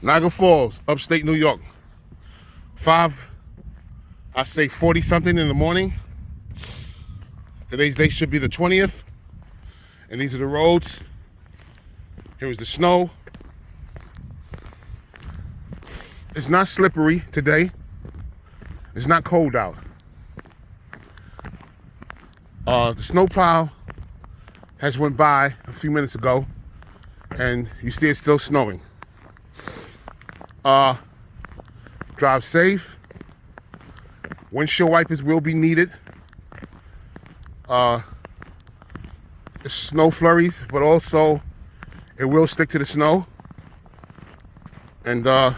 Niagara Falls, upstate New York. 40 something in the morning. Today's date should be the 20th. And these are the roads. Here is the snow. It's not slippery today. It's not cold out. The snowplow has went by a few minutes ago, and you see it's still snowing. Drive safe. Windshield wipers will be needed. It's snow flurries, but also it will stick to the snow. And I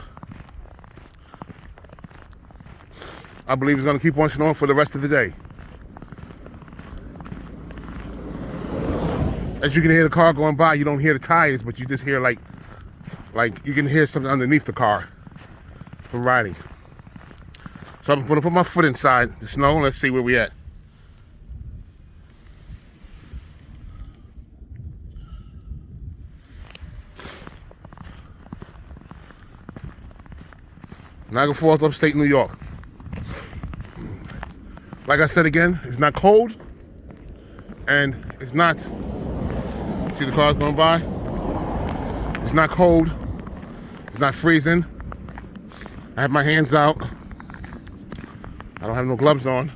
believe it's going to keep on snowing for the rest of the day. As you can hear the car going by, you don't hear the tires, but you just hear like you can hear something underneath the car from riding. So I'm going to put my foot inside the snow. Let's see where we at. Niagara Falls, upstate New York. Like I said again, it's not cold, and it's not, see the cars going by? It's not cold, it's not freezing. I have my hands out. I don't have no gloves on.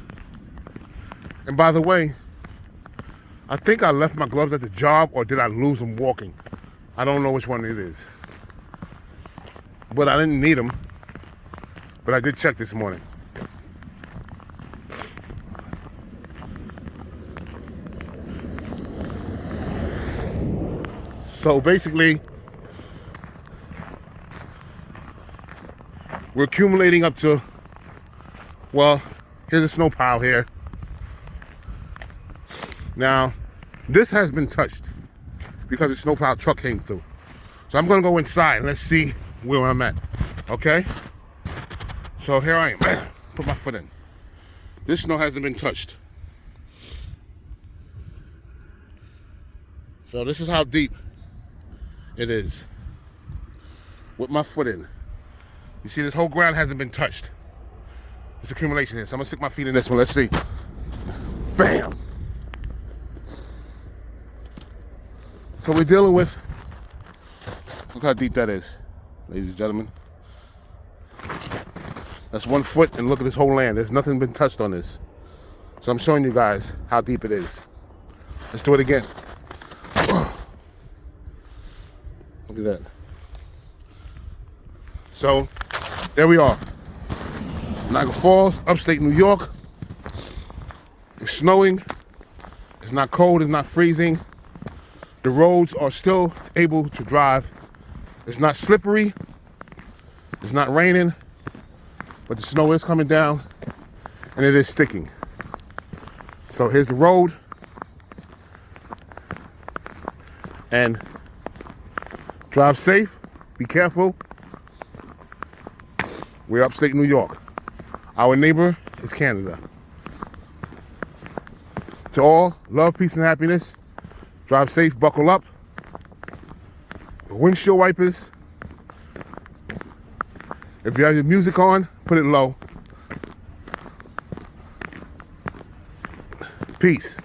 And by the way, I think I left my gloves at the job, or did I lose them walking? I don't know which one it is. But I didn't need them. But I did check this morning. So basically, we're accumulating up to, well, here's a snow pile here. Now, this has been touched because the snowplow truck came through. So I'm gonna go inside and let's see where I'm at, okay? So here I am, put my foot in. This snow hasn't been touched. So this is how deep it is with my foot in. You see, this whole ground hasn't been touched. There's accumulation here. So I'm gonna stick my feet in this one. Let's see. Bam! So we're dealing with, look how deep that is, ladies and gentlemen. That's 1 foot, and look at this whole land. There's nothing been touched on this. So I'm showing you guys how deep it is. Let's do it again. Look at that. So, there we are. Niagara Falls, upstate New York. It's snowing. It's not cold, it's not freezing. The roads are still able to drive. It's not slippery. It's not raining. But the snow is coming down, and it is sticking. So here's the road. And drive safe, be careful. We're upstate New York. Our neighbor is Canada. To all, love, peace, and happiness. Drive safe, buckle up. Windshield wipers. If you have your music on, put it low. Peace.